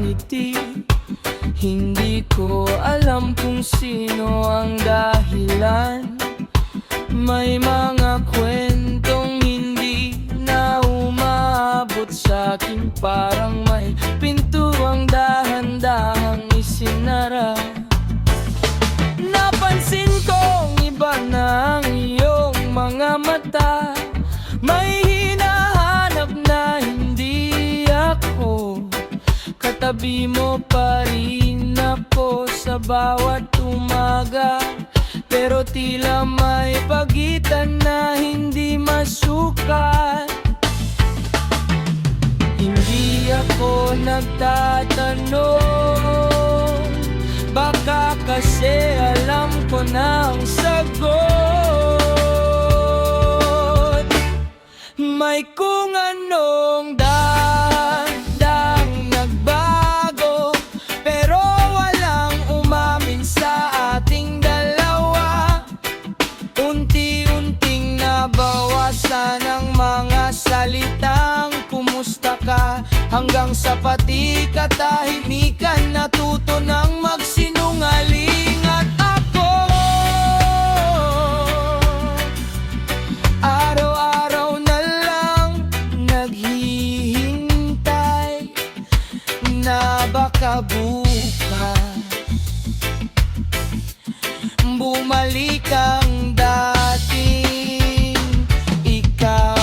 ngiti. Hindi ko alam kung sino ang dahilan. May mga kwentong hindi na umaabot sa'kin. Parang may pintuang dahan-dahang isinara. Napansin kong iba na ang iyong mga mata. May hinahanap na hindi ako. Katabi mo pa rin ako sa bawat umaga. Pero tila may pagitan na hindi masukat. Hindi ako nagtatanong, baka kasi alam ko na ang sagot. May kung anong dahan-dahang nagbago, pero walang umamin sa ating dalawa. Unti-unting nabawasan ang mga salitang kumusta ka, hanggang sa pati katahimikan natuto ng magsinungaling. At ako, araw-araw na lang naghihintay na baka bukas bumalik ang dating ikaw.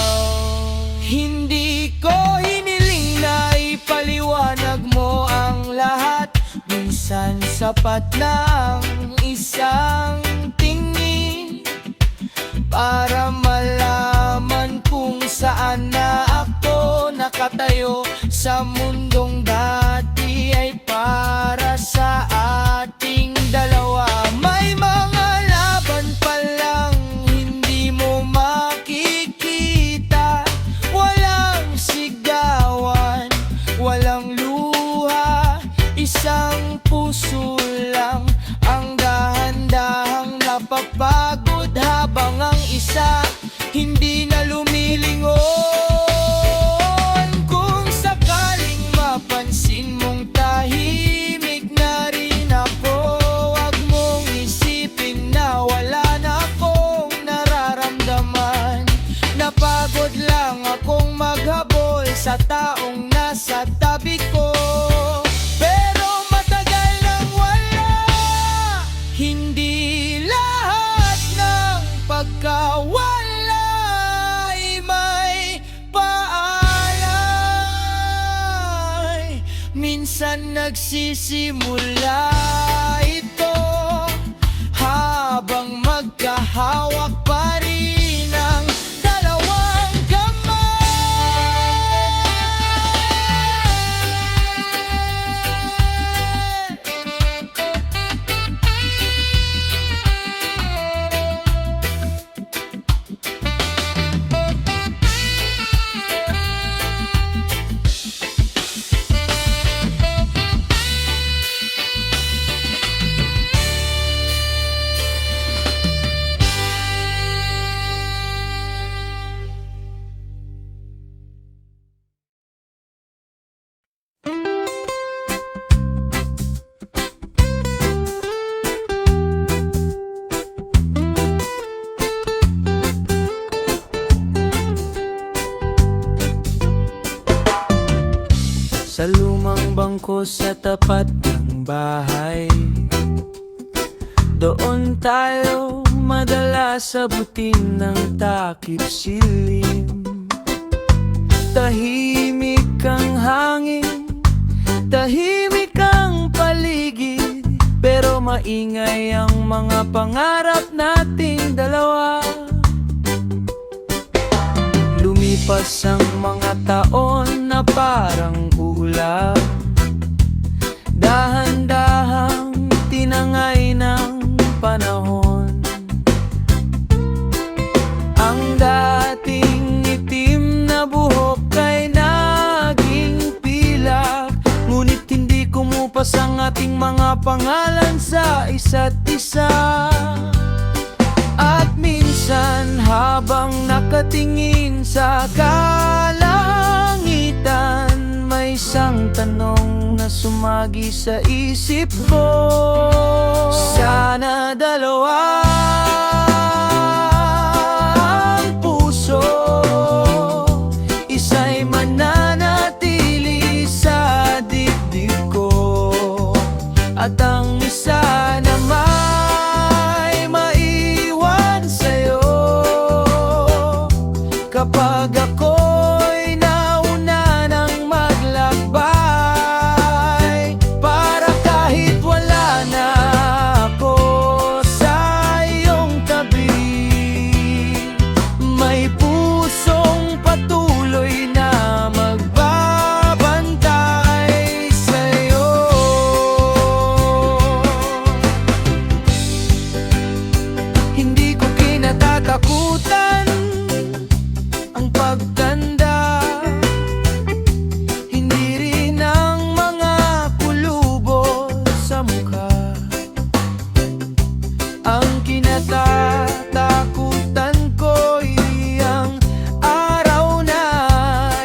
Hindi ko hiniling na ipaliwanag mo ang lahat. Minsan sapat na ang isang tingin para malaman kung saan na ako nakatayo. Sa mundong dati ay para sa ating dalawa. May mga laban pa lang hindi mo makikita. Walang sigawan, walang luha, isang puso lang ang dahan-dahang napapagod, habang ang isa hindi na lumilingon. Kung sakaling mapansin mong tahimik na rin ako, wag mong isipin na wala na akong nararamdaman. Napagod lang akong maghabol sa taong nasa tabi ko, pero matagal nang wala. Hindi lahat ng pagkawala ay may paalay. Minsan nagsisimula ito habang magkahawak pa rin ang dalawang kamay. Sa lumang bangko sa tapat ng bahay, doon tayo madalas abutin ng takip silim. Tahimik ang hangin, tahimik ang paligid, pero maingay ang mga pangarap nating dalawa. Lumipas ang mga taon na parang ulap, dahan-dahang tinangay ng panahon. Ang dating itim na buhok ay naging pilak, ngunit hindi kumupas ang ating mga pangalan sa isa't isa. At minsan habang nakatingin sa kalangitan, may isang tanong na sumagi sa isip ko. Sana dalawa ang puso, isa'y mananatili sa dibdib ko, at ang isa na may maiwan sa'yo kapag ako'y nauna ng maglakbay. Para kahit wala na ako sa iyong tabi, may pusong patuloy na magbabantay sa'yo. Hindi ko kinatatakutan ang pagtanda, hindi rin ang mga kulubot sa mukha. Ang kinatatakutan ko'y ang araw na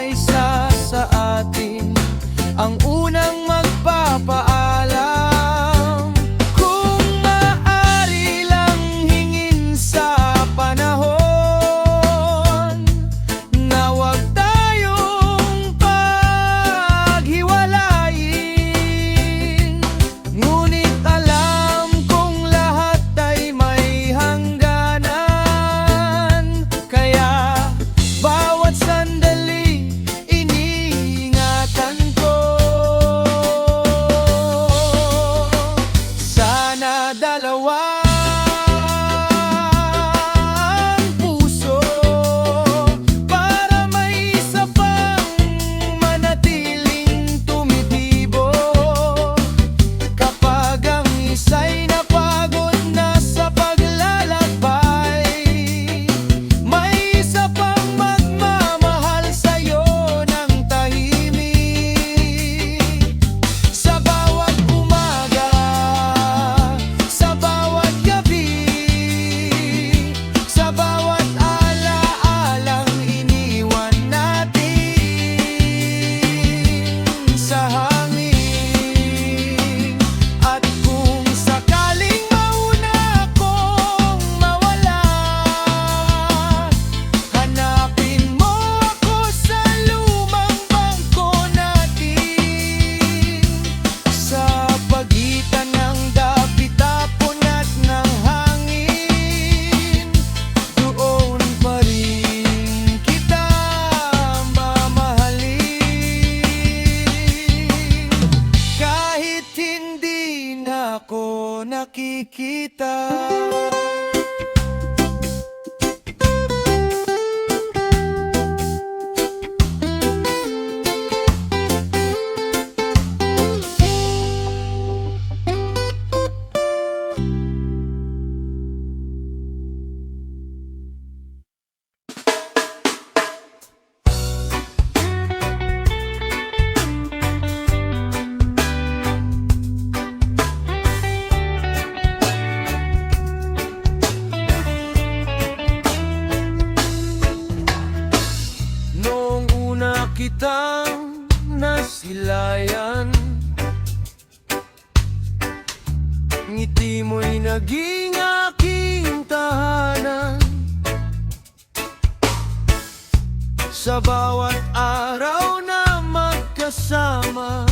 isa sa atin ang unang magpapaalam. Kung maaari lang hingin sa panahon na huwag tayong paghiwalayin, ngunit alam kong lahat ay may hangganan, kaya bawat sandali iniingatan ko. Sana dalawa ang puso, para may isa pang manatiling tumitibo. Kapag ang isa'y napagod na sa paglalakbay, may isa pang magmamahal sa'yo ng tahimik. Sa bawat umaga, sa bawat gabi, sa bawat alaalang iniwan natin sa hangin. At kung sakaling mauna akong mawala, hanapin mo ako sa lumang bangko natin, sa pagitan ng dapit-tapon at ng hangin. Doon pa rin kita mamahalin, kahit hindi na ako nakikita. Noong una kitang nasilayan, ngiti mo'y naging aking tahanan. Sa bawat araw na magkasama,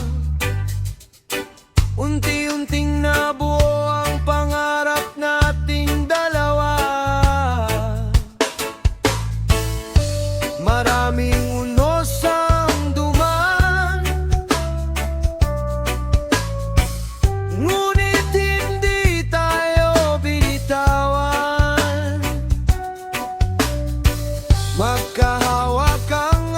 unti-unting nabuo ang pangarap nating dalawa. Maraming unos ang dumaan, ngunit hindi tayo binitawan. Magkahawak ang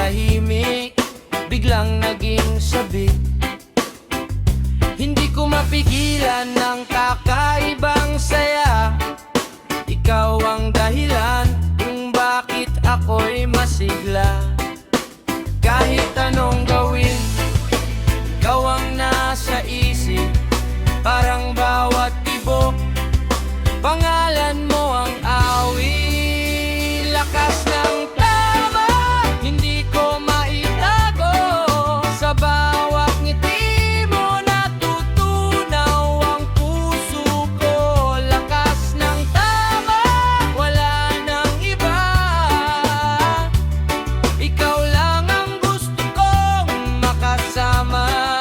tahimik, biglang naging sabik. Hindi ko mapigilan ng kakaibang saya. Ikaw ang dahilan kung bakit ako'y masigla. Kahit anong gawin, ikaw ang nasa isip. Parang bawat tibok, pangalan mo ang awit. Lakas ng tama, hindi ko maitago. Sa bawat ngiti mo natutunaw ang puso ko. Lakas ng tama, wala nang iba. Ikaw lang ang gusto kong makasama.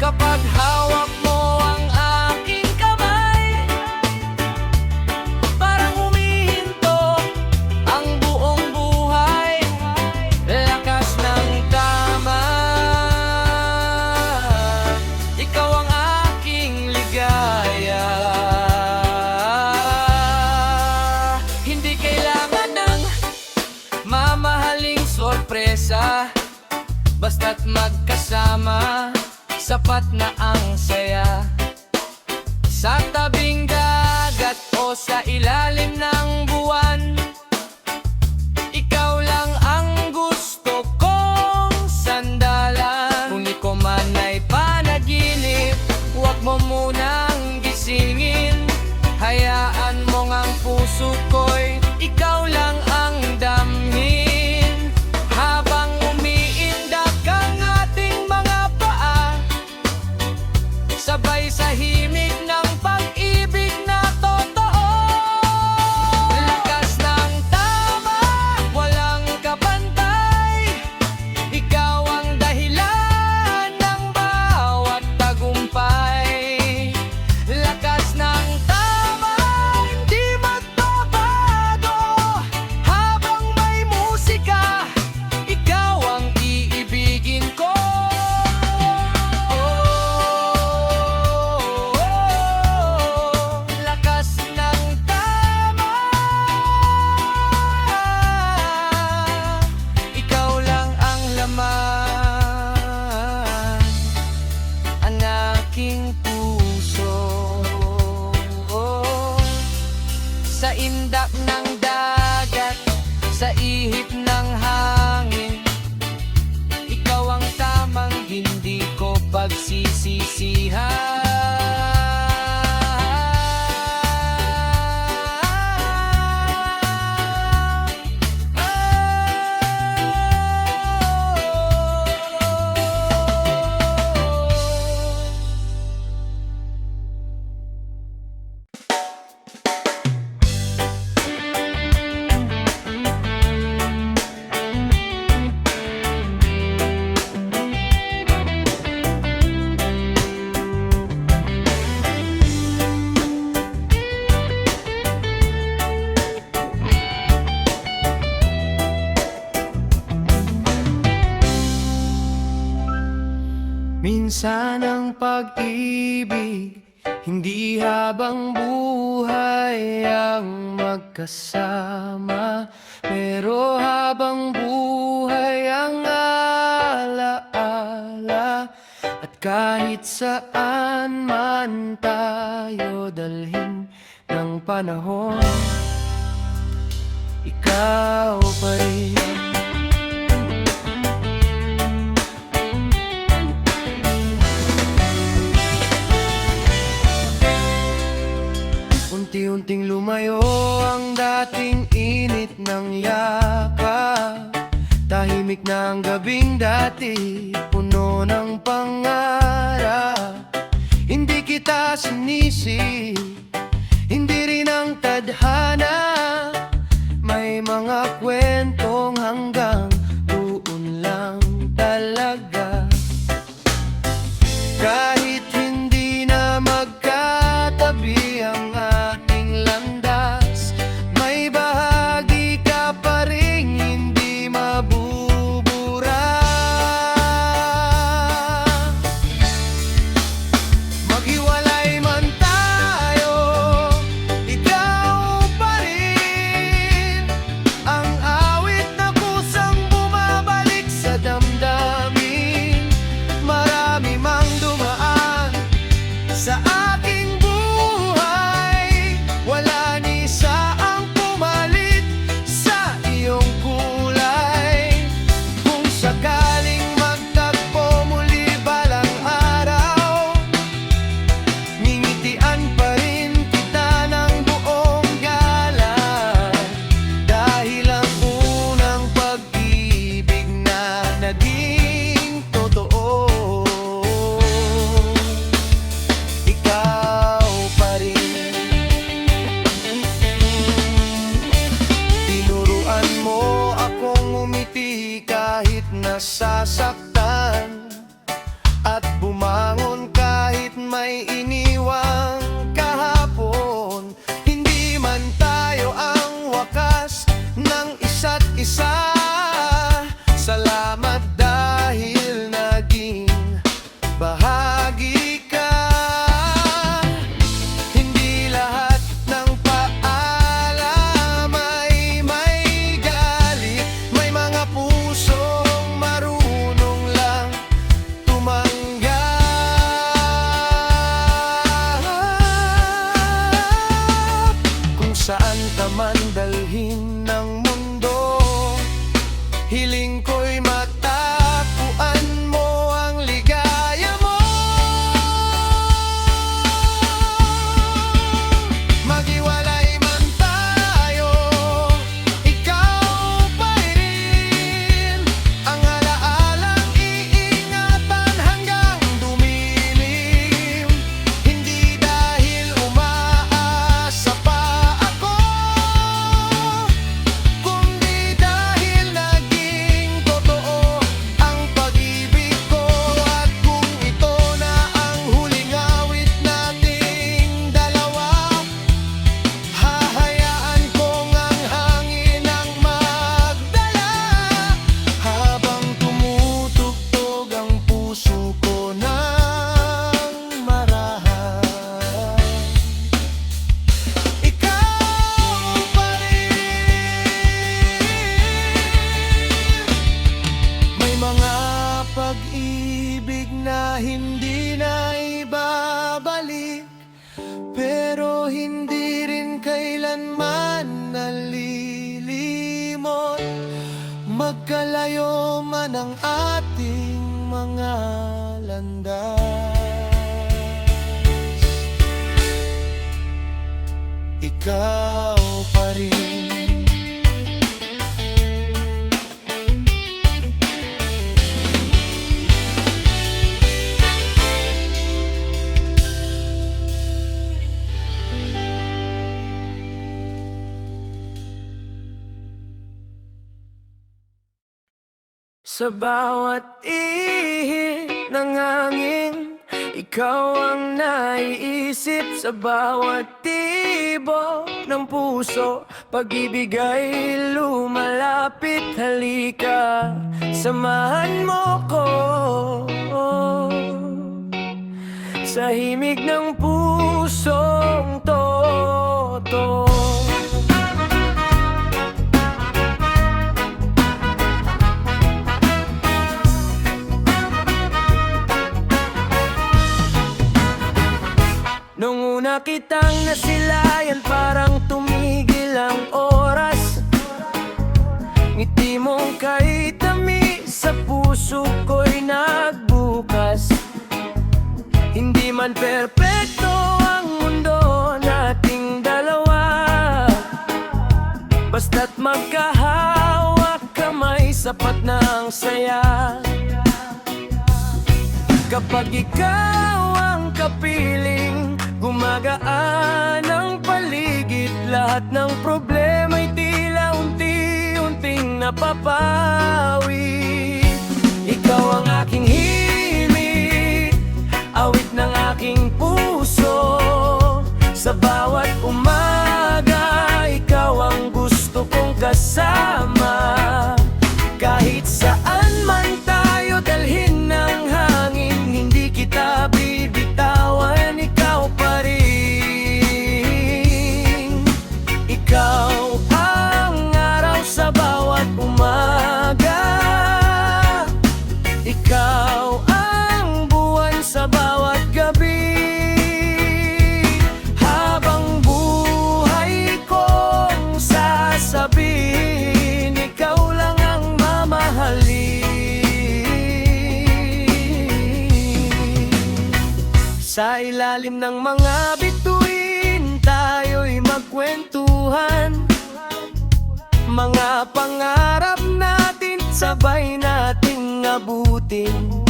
Kapag hawak mo ang aking kamay, parang humihinto ang buong buhay. Lakas ng tama, ikaw ang aking ligaya. Hindi kailangan ng mamahaling sorpresa, basta't magkasama, sapat na ang saya. Sa tabing dagat o sa ilalim ng buwan, ikaw lang ang gusto kong sandalan. Kung di ko man ay panaginip, huwag mo munang gisingin. Hayaan mo ngang puso ko'y ikaw lang ang damhin. Habang umiindak ang ating mga paa, sabay sa himig ng pag-ibig na totoo. Lakas ng tama, walang kapantay. Ikaw ang dahilan ng bawat tagumpay. Lakas ng tama, hindi magbabago. Habang may musika, ikaw ang iibigin ko. Lakas ng tama, ikaw lang ang laman ang aking puso. Sa indak ng dagat, sa ihip ng hangin, ikaw ang tamang hindi ko pagsisisihan. Minsan ang pag-ibig, hindi habang buhay ang magkasama, pero habang buhay ang alaala. At kahit saan man tayo dalhin ng panahon, ikaw pa rin. Unti-unting lumayo ang dating init ng yakap. Tahimik na ang gabing dati, puno ng pangarap. Hindi kita sinisi, hindi rin ang tadhana. May mga kwentong hanggang doon lang talaga. Kahit hindi na magkatabi ang ating landas, may bahagi ka pa ring hindi mabubura. Maghiwalay man tayo, ikaw pa rin sa aking buhay. Wala ni isa ang pumalit sa iyong kulay. Kung sakaling magtagpo muli balang araw, ngingitian pa rin kita ng buong galang. Dahil ang unang pag-ibig na naging totoo, ikaw pa rin. Tinuruan mo akong umiti kahit nasasaktan, at bumangon kahit may iniwang kahapon. Hindi man tayo ang wakas ng isa't isa. Salamat dahil naging bahagi ka. Hindi lahat ng paalam ay may galit. May mga pusong marunong lang tumanggap. Kung saan ka man dalhin ng mundo, hiling ko'y matagpuan mo ang ligaya mo. Maghiwalay man tayo, ikaw pa rin ang alaalang iingatan hanggang dumilim. Hindi dahil umaasa pa ako, kundi dahil naging totoo ang pag-ibig ko. At kung ito na ang huling awit nating dalawa, hahayaan kong ang hangin ang magdala. Habang tumutugtog ang puso ko ng marahan, ikaw pa rin. May mga pag-ibig na hindi na ibabalik, pero hindi rin kailanman nalilimot. Magkalayo man ang ating mga landas, ikaw pa rin. Sa bawat ihip ng hangin, ikaw ang naiisip. Sa bawat tibok ng puso, pag-ibig ay lumalapit. Halika, samahan mo ko sa himig ng pusong toto. Nung una kitang nasilayan, parang tumigil ang oras. Ngiti mong kay tamis sa puso ko'y nagbukas. Hindi man perpekto ang mundo nating dalawa, basta't magkahawak kamay, sapat na ang saya. Kapag ikaw ang kapiling, gumagaan ang paligid. Lahat ng problema'y tila unti-unting napapawi. Ikaw ang aking himig, awit ng aking puso. Sa bawat umaga, ikaw ang gusto kong kasama. Kahit saan man tayo dalhin ng hangin, hindi kita bibitawan. Ikaw pa rin. Ikaw ang araw sa bawat umaga. Ikaw ang buwan sa bawat gabi. ilalim ng mga bituin, tayo'y magkwentuhan. Mga pangarap natin, sabay nating abutin.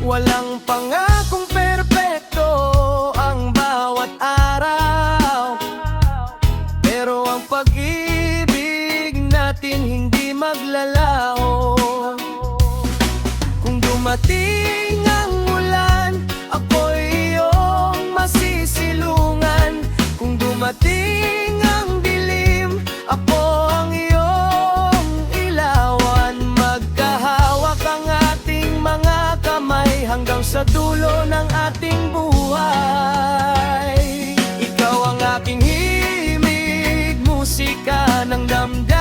Walang pangakong perpekto ang bawat araw, pero ang pag-ibig natin hindi maglalaho. Kung dumating ang ulan, ako'y iyong masisilungan. Kung dumating ang dilim, ako ang iyong ilawan. Magkahawak ang ating mga kamay hanggang sa dulo ng ating buhay. Ikaw ang aking himig, musika ng damdamin.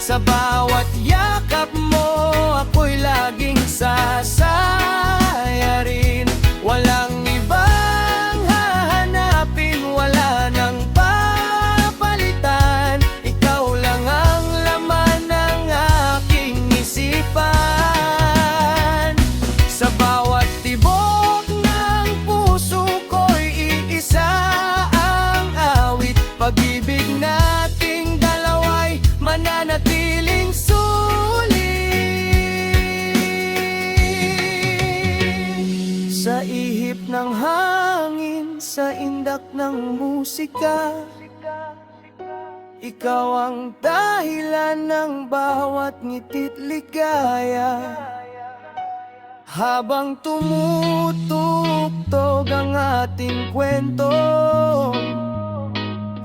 Sa bawat yakap mo, ako'y laging sasayarin. Walang ibang hahanapin, wala nang papalitan. Ikaw lang ang laman ng aking isipan. Sa bawat tibok ng puso ko'y iisa ang awit. Pag-ibig nating dalawa'y mananatiling sulit. Sa ihip ng hangin, sa indak ng musika, ikaw ang dahilan ng bawat ngiti't ligaya. Habang tumutugtog ang ating kwento,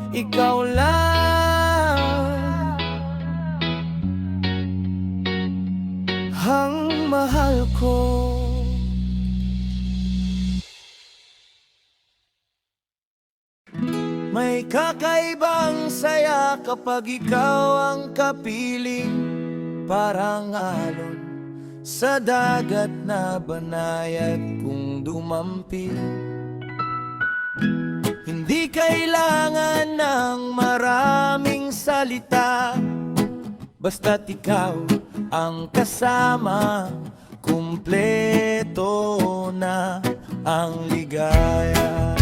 ikaw lang ang mahal ko. May kakaibang saya kapag ikaw ang kapiling, parang alon sa dagat na banayad kung dumampi. Hindi kailangan ng maraming salita, basta't ikaw ang kasama, kumpleto na ang ligaya.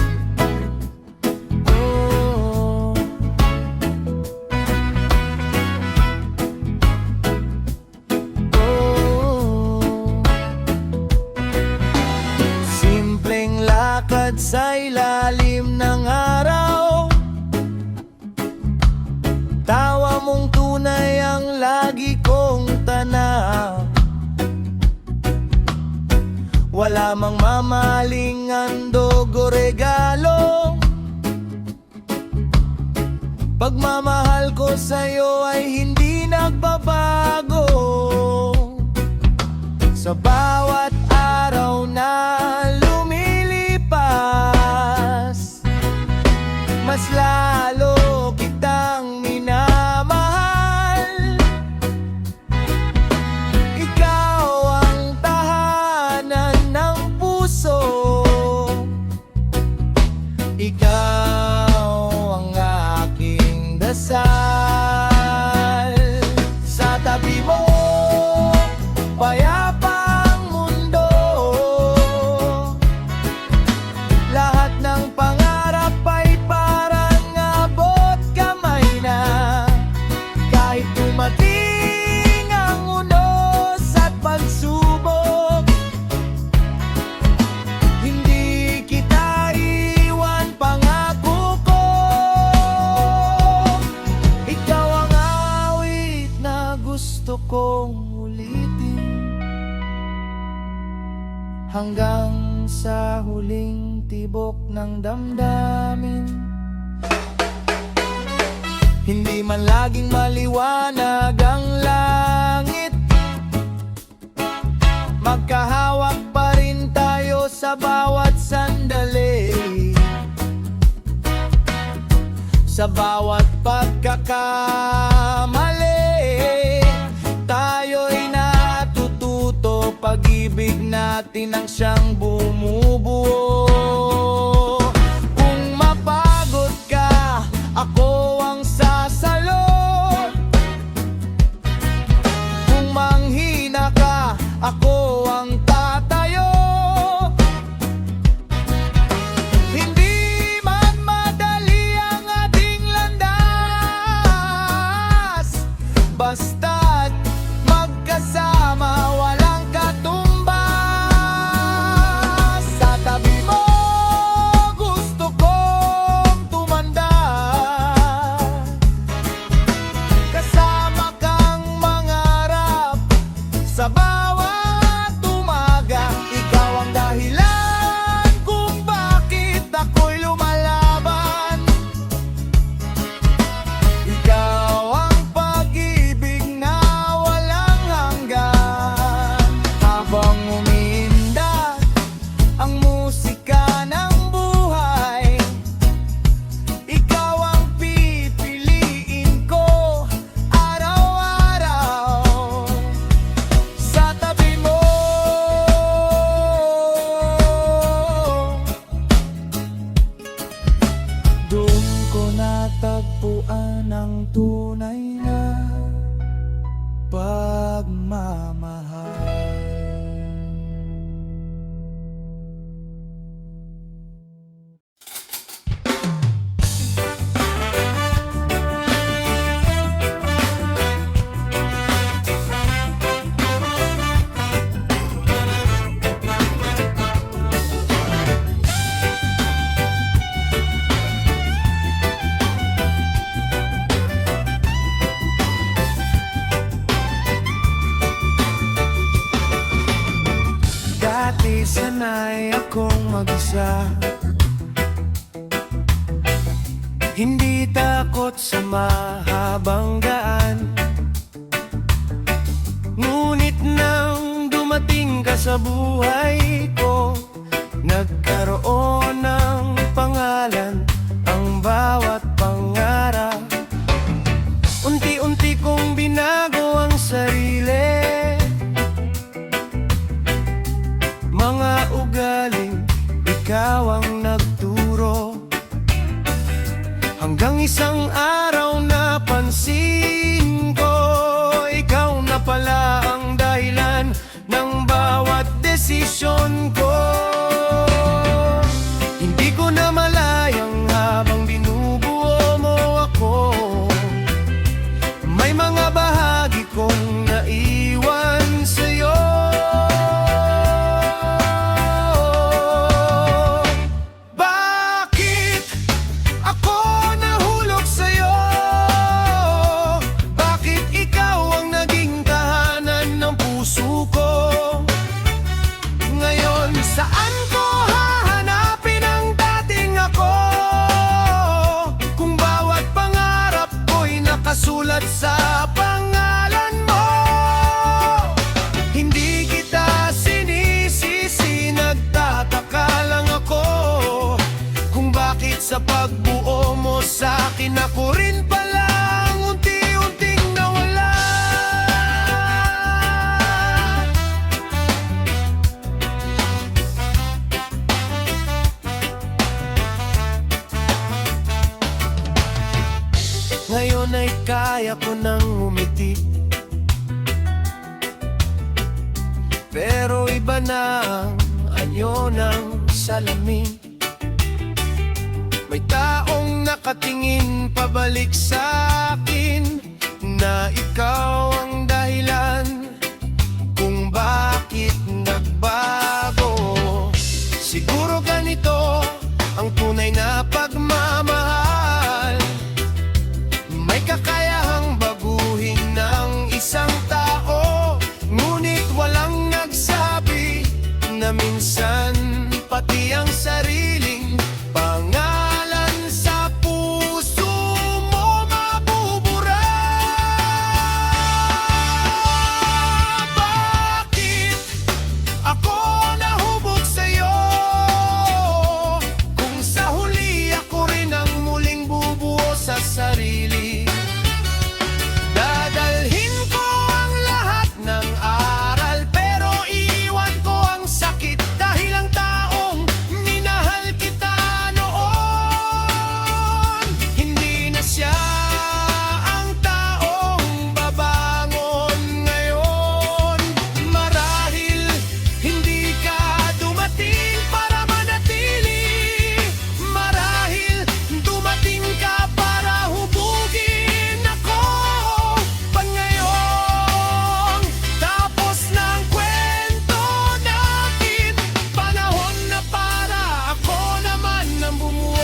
Sa ilalim ng araw, tawa mong tunay ang lagi kong tanaw. Wala mang mamaling handog o regalo, pagmamahal ko sa'yo ay hindi nagbabago. Sa bawat araw na mas lalo kitang minamahal. Ikaw ang tahanan ng puso, ikaw ang aking dasal. Sa tabi mo, payapa ang mundo, lahat ng pangarap ay dumating ang unos at pagsubok. Hindi kita iwan, pangako ko. Ikaw ang awit na gusto kong ulitin, hanggang sa huling tibok ng damdamin. Hindi man laging maliwanag ang langit, magkahawak pa rin tayo sa bawat sandali. Sa bawat pagkakamali, tayo'y natututo. Pag-ibig natin ang siyang bumubuo. Kung mapagod ka, ako ang sasalo. Kung manghina ka, ako ang tatayo. mag-isa. Hindi takot sa mahabang daan, ngunit nang dumating ka sa buhay ko, nagkaroon ng pangalan ang bawat pangarap. Unti-unti kong binago ang sarili, mga ugaling ikaw ang nagturo. Hanggang isang araw napansin ko, ikaw na pala ang dahilan ng bawat desisyon ko. Hindi ko na malayang habang binubuo mo ako, may mga bahagi kong naiwan sa'yo. Bakit ako nahulog sa'yo? Bakit ikaw ang naging tahanan ng puso ko? Ngayon, saan ko hahanapin ang dating ako, kung bawat pangarap ko'y nakasulat sa pangalan mo? Hindi kita sinisisi, nagtataka lang ako kung bakit sa pagbuo mo sa'kin ako rin palang unti-unting nawala. Ngayon ay kaya ko nang umiti, pero iba na ang anyo ng salamin. May taong nakatingin pabalik sa akin, na ikaw ang dahilan kung bakit nagbago. Siguro ganito ang tunay na pagmamahal, may kakayahang baguhin ng isang tao, ngunit walang nagsabi na minsan pati ang sariling pangalan sa puso mo mabubura. Bakit ako nahubog sa'yo, kung sa huli ako rin ang muling bubuo sa sarili? Dadalhin ko ang lahat ng aral, pero iwan ko ang sakit dahil ang taong minahal kita noon, hindi na siya ang taong babangon ngayon. Marahil hindi ka dumating para manatili, marahil dumating ka para hubugin ako. Pag ngayong tapos ng kwento natin, panahon na para ako naman ang bumuo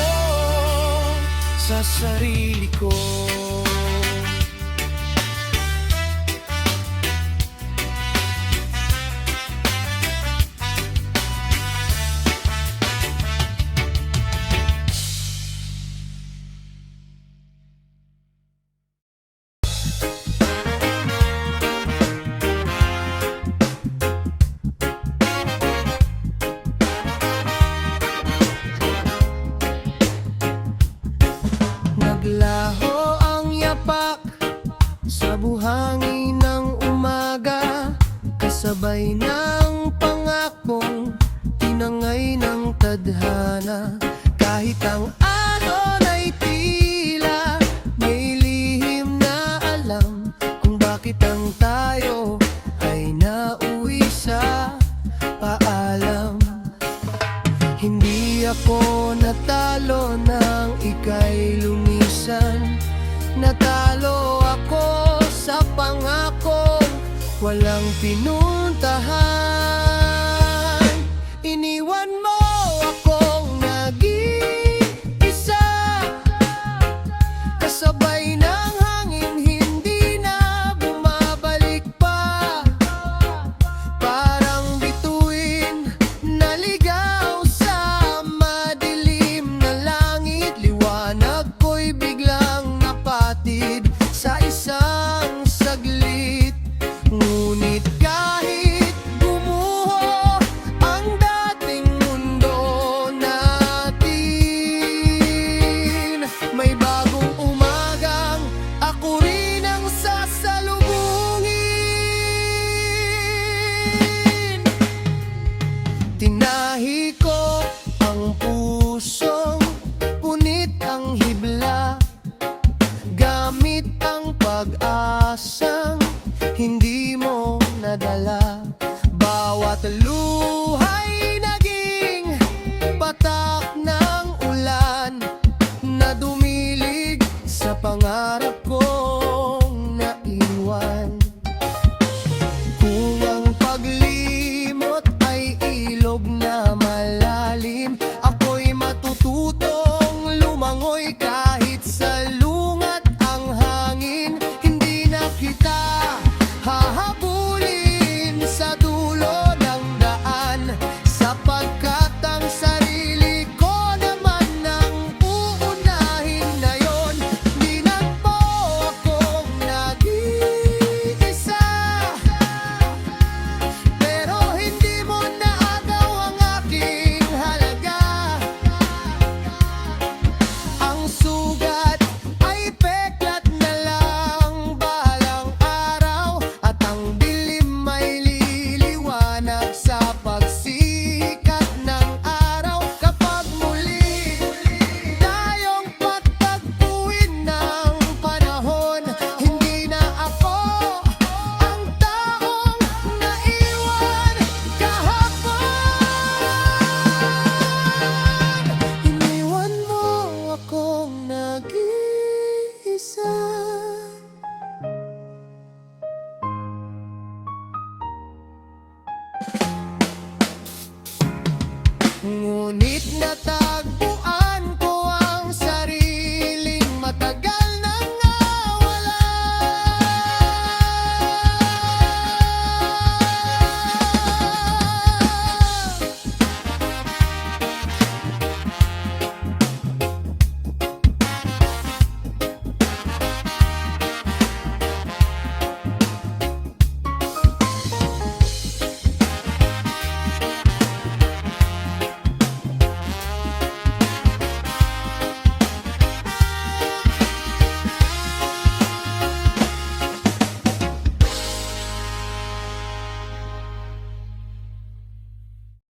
sa sarili ko. Naglaho ang yapak sa buhangin ng umaga, kasabay ng pangakong tinangay ng tadhana. Kahit ang alon ay tila may lihim na alam kung bakit ang tayo ay nauwi sa paalam. Hindi ako natalo nang ika'y lumisan, natalo ako sa pangakong walang pinuntahan. Iniwan mo akong nag-iisa, kasabay ng hangin hindi na bumabalik pa. Parang bituin naligaw sa na tayo